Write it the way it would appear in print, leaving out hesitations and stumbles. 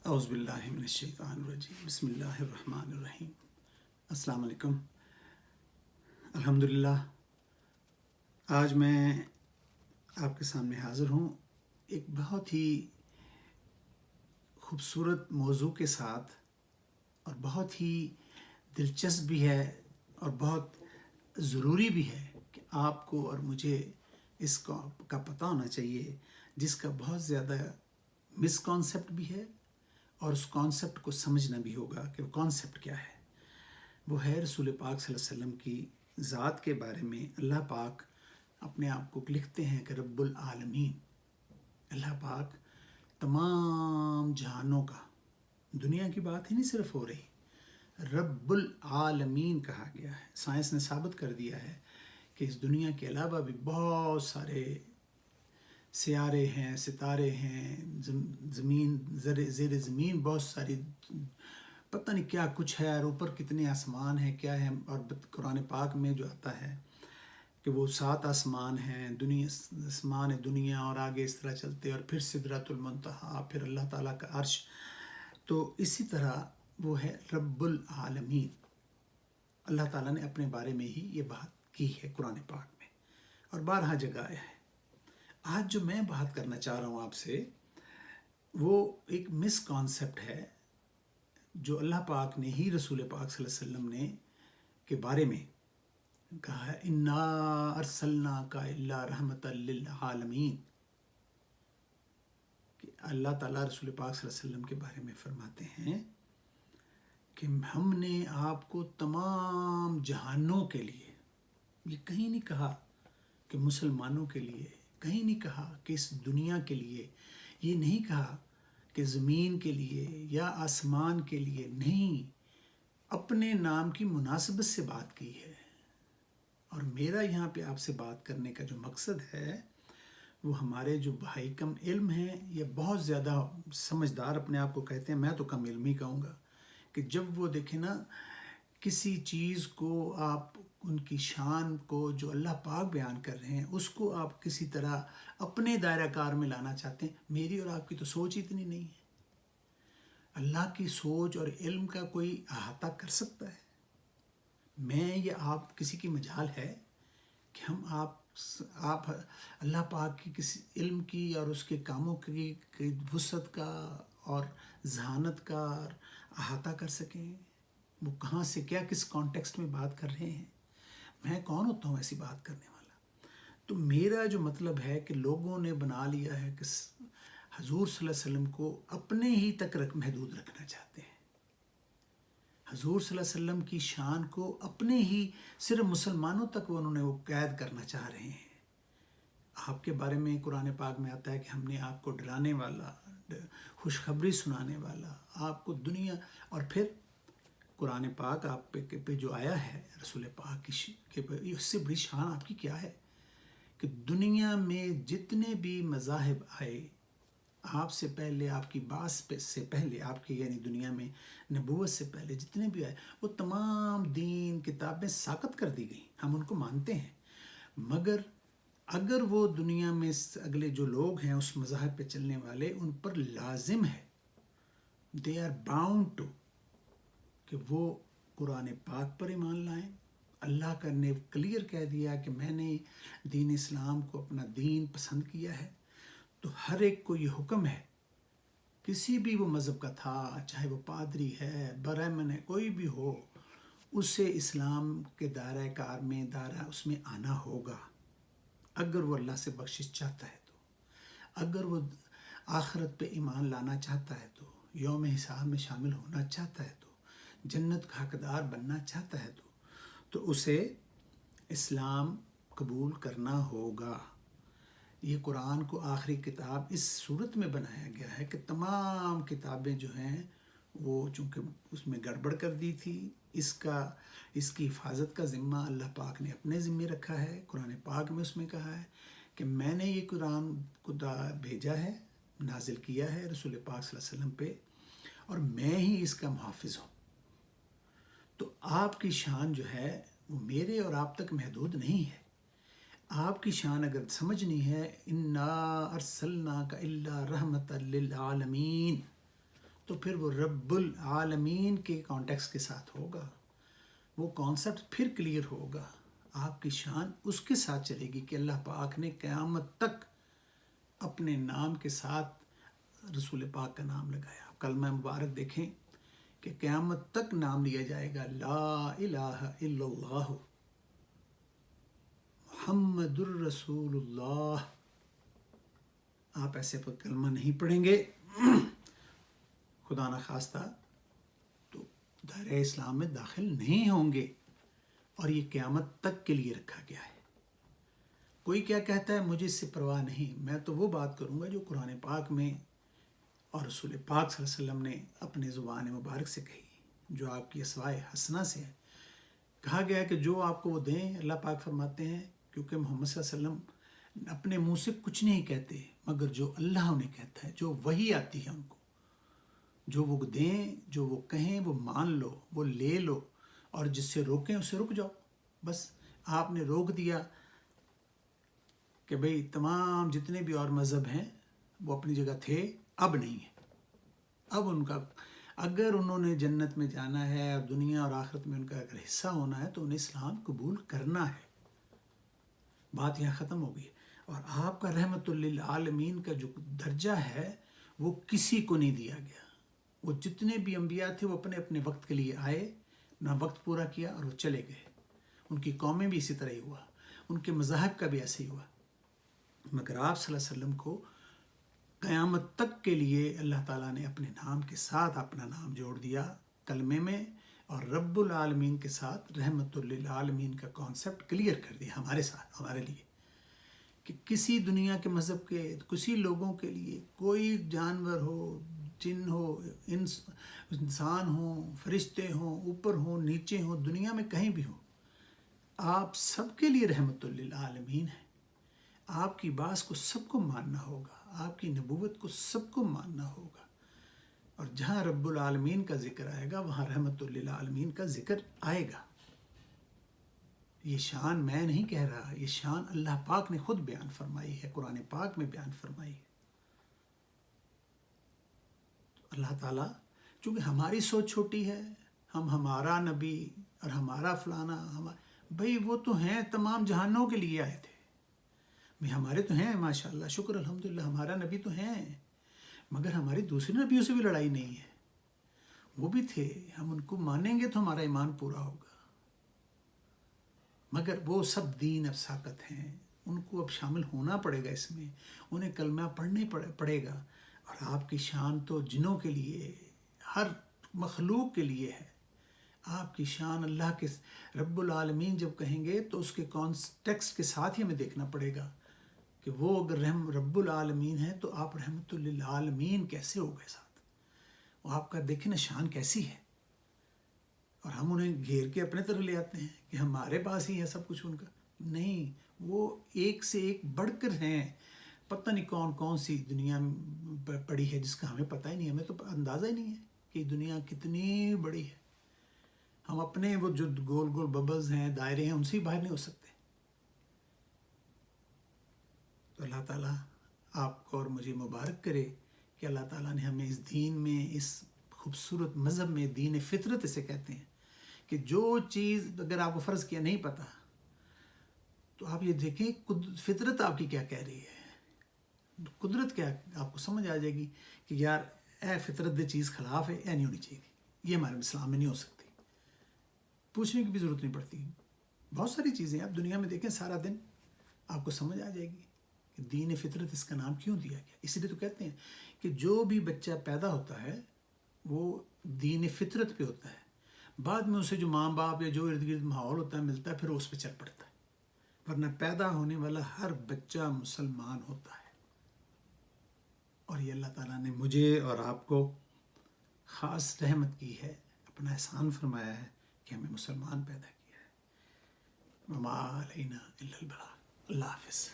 اعوذ باللہ من الشیطان الرجیم بسم اللہ الرحمن الرحیم۔ السلام علیکم۔ الحمدللہ آج میں آپ کے سامنے حاضر ہوں ایک بہت ہی خوبصورت موضوع کے ساتھ، اور بہت ہی دلچسپ بھی ہے اور بہت ضروری بھی ہے کہ آپ کو اور مجھے اس کا پتہ ہونا چاہیے، جس کا بہت زیادہ مس کانسیپٹ بھی ہے اور اس کانسیپٹ کو سمجھنا بھی ہوگا کہ وہ کانسیپٹ کیا ہے۔ وہ ہے رسول پاک صلی اللہ علیہ وسلم کی ذات کے بارے میں۔ اللہ پاک اپنے آپ کو لکھتے ہیں کہ رب العالمین۔ اللہ پاک تمام جہانوں کا، دنیا کی بات ہی نہیں صرف ہو رہی، رب العالمین کہا گیا ہے۔ سائنس نے ثابت کر دیا ہے کہ اس دنیا کے علاوہ بھی بہت سارے سیارے ہیں، ستارے ہیں، زمین زیر زمین بہت ساری پتہ نہیں کیا کچھ ہے، اور اوپر کتنے آسمان ہیں کیا ہے۔ اور قرآن پاک میں جو آتا ہے کہ وہ 7 آسمان ہیں، آسمان دنیا، اور آگے اس طرح چلتے، اور پھر سدرۃ المنتہا، پھر اللہ تعالیٰ کا عرش۔ تو اسی طرح وہ ہے رب العالمین۔ اللہ تعالیٰ نے اپنے بارے میں ہی یہ بات کی ہے قرآن پاک میں، اور بارہا جگہ آیا ہے۔ آج جو میں بات کرنا چاہ رہا ہوں آپ سے، وہ ایک مس کانسیپٹ ہے جو اللہ پاک نے ہی رسول پاک صلی اللہ علیہ وسلم نے کے بارے میں کہا ہے، انا ارسلناک الا رحمۃ للعالمین۔ کہ اللہ تعالیٰ رسول پاک صلی اللہ علیہ وسلم کے بارے میں فرماتے ہیں کہ ہم نے آپ کو تمام جہانوں کے لیے، یہ کہیں نہیں کہا کہ مسلمانوں کے لیے، کہیں نہیں کہا کہ اس دنیا کے لیے، یہ نہیں کہا کہ زمین کے لیے یا آسمان کے لیے، نہیں، اپنے نام کی مناسبت سے بات کی ہے۔ اور میرا یہاں پہ آپ سے بات کرنے کا جو مقصد ہے، وہ ہمارے جو بھائی کم علم ہیں یا بہت زیادہ سمجھدار اپنے آپ کو کہتے ہیں، میں تو کم علمی کہوں گا، کہ جب وہ دیکھیں نا کسی چیز کو، آپ ان کی شان کو جو اللہ پاک بیان کر رہے ہیں، اس کو آپ کسی طرح اپنے دائرہ کار میں لانا چاہتے ہیں۔ میری اور آپ کی تو سوچ اتنی نہیں ہے۔ اللہ کی سوچ اور علم کا کوئی احاطہ کر سکتا ہے؟ میں یا آپ کسی کی مجال ہے کہ ہم آپ اللہ پاک کی کسی علم کی اور اس کے کاموں کی وسعت کا اور ذہانت کا احاطہ کر سکیں؟ وہ کہاں سے کیا کس کانٹیکسٹ میں بات کر رہے ہیں؟ میں کون ہوتا ہوں ایسی بات کرنے والا؟ تو میرا جو مطلب ہے کہ لوگوں نے بنا لیا ہے کہ حضور صلی اللہ علیہ وسلم کو اپنے ہی تک محدود رکھنا چاہتے ہیں۔ حضور صلی اللہ علیہ وسلم کی شان کو اپنے ہی صرف مسلمانوں تک انہوں نے وہ قید کرنا چاہ رہے ہیں۔ آپ کے بارے میں قرآن پاک میں آتا ہے کہ ہم نے آپ کو ڈرانے والا، خوشخبری سنانے والا، آپ کو دنیا، اور پھر قرآن پاک آپ پہ جو آیا ہے رسول پاک کی، اس سے بڑی شان آپ کی کیا ہے کہ دنیا میں جتنے بھی مذاہب آئے، آپ سے پہلے، آپ کی بات سے پہلے، آپ کی یعنی دنیا میں نبوت سے پہلے جتنے بھی آئے، وہ تمام دین کتابیں ساقط کر دی گئیں۔ ہم ان کو مانتے ہیں، مگر اگر وہ دنیا میں اگلے جو لوگ ہیں اس مذہب پہ چلنے والے، ان پر لازم ہے، دے آر باؤنڈ ٹو، کہ وہ قرآن پاک پر ایمان لائیں۔ اللہ کا نے کلیئر کہہ دیا کہ میں نے دین اسلام کو اپنا دین پسند کیا ہے۔ تو ہر ایک کو یہ حکم ہے، کسی بھی وہ مذہب کا تھا، چاہے وہ پادری ہے، برہمن ہے، کوئی بھی ہو، اسے اسلام کے دائرہ کار میں، اس میں آنا ہوگا، اگر وہ اللہ سے بخشش چاہتا ہے تو، اگر وہ آخرت پہ ایمان لانا چاہتا ہے تو، یوم حساب میں شامل ہونا چاہتا ہے تو، جنت کا حقدار بننا چاہتا ہے تو اسے اسلام قبول کرنا ہوگا۔ یہ قرآن کو آخری کتاب اس صورت میں بنایا گیا ہے کہ تمام کتابیں جو ہیں وہ چونکہ اس میں گڑبڑ کر دی تھی، اس کی حفاظت کا ذمہ اللہ پاک نے اپنے ذمہ رکھا ہے۔ قرآن پاک میں اس میں کہا ہے کہ میں نے یہ قرآن کو بھیجا ہے، نازل کیا ہے رسول پاک صلی اللہ علیہ وسلم پہ، اور میں ہی اس کا محافظ ہوں۔ تو آپ کی شان جو ہے وہ میرے اور آپ تک محدود نہیں ہے۔ آپ کی شان اگر سمجھنی ہے، انا ارسلناک الا رحمۃ للعالمین، تو پھر وہ رب العالمین کے کانٹیکس کے ساتھ ہوگا، وہ کانسیپٹ پھر کلیئر ہوگا، آپ کی شان اس کے ساتھ چلے گی کہ اللہ پاک نے قیامت تک اپنے نام کے ساتھ رسول پاک کا نام لگایا۔ کلمہ مبارک دیکھیں کہ قیامت تک نام لیا جائے گا، لا الہ الا اللہ محمد الرسول اللہ۔ آپ ایسے پر کلمہ نہیں پڑھیں گے خدا نخواستہ تو دائرہ اسلام میں داخل نہیں ہوں گے، اور یہ قیامت تک کے لیے رکھا گیا ہے۔ کوئی کیا کہتا ہے مجھے اس سے پرواہ نہیں، میں تو وہ بات کروں گا جو قرآن پاک میں اور رسول پاک صلی اللہ علیہ وسلم نے اپنے زبان مبارک سے کہی، جو آپ کی اسماء حسنہ سے ہے۔ کہا گیا ہے کہ جو آپ کو وہ دیں، اللہ پاک فرماتے ہیں کیونکہ محمد صلی اللہ علیہ وسلم اپنے منہ سے کچھ نہیں کہتے مگر جو اللہ انہیں کہتا ہے، جو وحی آتی ہے ان کو، جو وہ دیں، جو وہ کہیں وہ مان لو، وہ لے لو، اور جس سے روکیں اس سے رک جاؤ۔ بس آپ نے روک دیا کہ بھئی تمام جتنے بھی اور مذہب ہیں وہ اپنی جگہ تھے، اب نہیں ہے۔ اب ان کا اگر انہوں نے جنت میں جانا ہے اور دنیا اور آخرت میں ان کا اگر حصہ ہونا ہے تو انہیں اسلام قبول کرنا ہے۔ بات یہاں ختم ہو گئی، اور آپ کا رحمت للعالمین کا جو درجہ ہے وہ کسی کو نہیں دیا گیا۔ وہ جتنے بھی انبیاء تھے وہ اپنے اپنے وقت کے لیے آئے، نہ وقت پورا کیا اور وہ چلے گئے۔ ان کی قومیں بھی اسی طرح ہی ہوا، ان کے مذاہب کا بھی ایسے ہی ہوا، مگر آپ صلی اللہ علیہ وسلم کو قیامت تک کے لیے اللہ تعالیٰ نے اپنے نام کے ساتھ اپنا نام جوڑ دیا کلمے میں، اور رب العالمین کے ساتھ رحمت للعالمین کا کانسیپٹ کلیئر کر دیا ہمارے ساتھ، ہمارے لیے، کہ کسی دنیا کے مذہب کے کسی لوگوں کے لیے، کوئی جانور ہو، جن ہو، انسان ہوں، فرشتے ہوں، اوپر ہوں، نیچے ہوں، دنیا میں کہیں بھی ہوں، آپ سب کے لیے رحمت للعالمین ہے۔ آپ کی بات کو سب کو ماننا ہوگا، آپ کی نبوت کو سب کو ماننا ہوگا، اور جہاں رب العالمین کا ذکر آئے گا وہاں رحمت للعالمین کا ذکر آئے گا۔ یہ شان میں نہیں کہہ رہا، یہ شان اللہ پاک نے خود بیان فرمائی ہے، قرآن پاک میں بیان فرمائی ہے۔ اللہ تعالیٰ چونکہ ہماری سوچ چھوٹی ہے، ہم ہمارا نبی اور ہمارا فلانا، بھئی وہ تو ہیں تمام جہانوں کے لیے آئے تھے، بھئی ہمارے تو ہیں ماشاءاللہ، شکر الحمدللہ ہمارا نبی تو ہیں، مگر ہماری دوسرے نبیوں سے بھی لڑائی نہیں ہے، وہ بھی تھے، ہم ان کو مانیں گے تو ہمارا ایمان پورا ہوگا، مگر وہ سب دین اب ساقط ہیں، ان کو اب شامل ہونا پڑے گا اس میں، انہیں کلمہ پڑھنے پڑے گا۔ اور آپ کی شان تو جنوں کے لیے، ہر مخلوق کے لیے ہے۔ آپ کی شان اللہ کے رب العالمین جب کہیں گے تو اس کے کانٹیکسٹ کے ساتھ ہی ہمیں دیکھنا پڑے گا کہ وہ اگر رب العالمین ہے تو آپ رحمت للعالمین کیسے ہو گئے ساتھ، وہ آپ کا دیکھیں نا شان کیسی ہے، اور ہم انہیں گھیر کے اپنے طرف لے آتے ہیں کہ ہمارے پاس ہی ہے سب کچھ، ان کا نہیں، وہ ایک سے ایک بڑھ کر ہیں۔ پتہ نہیں کون کون سی دنیا پڑی ہے جس کا ہمیں پتہ ہی نہیں، ہمیں تو اندازہ ہی نہیں ہے کہ دنیا کتنی بڑی ہے۔ ہم اپنے وہ جو گول گول ببلز ہیں، دائرے ہیں، ان سے ہی باہر نہیں ہو سکتے۔ تو اللہ تعالیٰ آپ کو اور مجھے مبارک کرے کہ اللہ تعالیٰ نے ہمیں اس دین میں، اس خوبصورت مذہب میں، دین فطرت اسے کہتے ہیں، کہ جو چیز اگر آپ کو فرض کیا نہیں پتہ تو آپ یہ دیکھیں فطرت آپ کی کیا کہہ رہی ہے، قدرت کیا آپ کو سمجھ آ جائے گی کہ یار اے فطرت دے چیز خلاف ہے، اے نہیں ہونی چاہیے، یہ ہمارے اسلام میں نہیں ہو سکتی، پوچھنے کی بھی ضرورت نہیں پڑتی۔ بہت ساری چیزیں آپ دنیا میں دیکھیں سارا دن، آپ کو سمجھ آ جائے گی کہ دین فطرت اس کا نام کیوں دیا گیا۔ اس لیے تو کہتے ہیں کہ جو بھی بچہ پیدا ہوتا ہے وہ دین فطرت پہ ہوتا ہے، بعد میں اسے جو ماں باپ یا جو ارد گرد ماحول ہوتا ہے ملتا ہے، پھر اس پہ چل پڑتا ہے، ورنہ پیدا ہونے والا ہر بچہ مسلمان ہوتا ہے۔ اور یہ اللہ تعالیٰ نے مجھے اور آپ کو خاص رحمت کی ہے، اپنا احسان فرمایا ہے کہ ہمیں مسلمان پیدا کیا ہے۔ وما علینا الا البلاغ۔ اللہ حافظ۔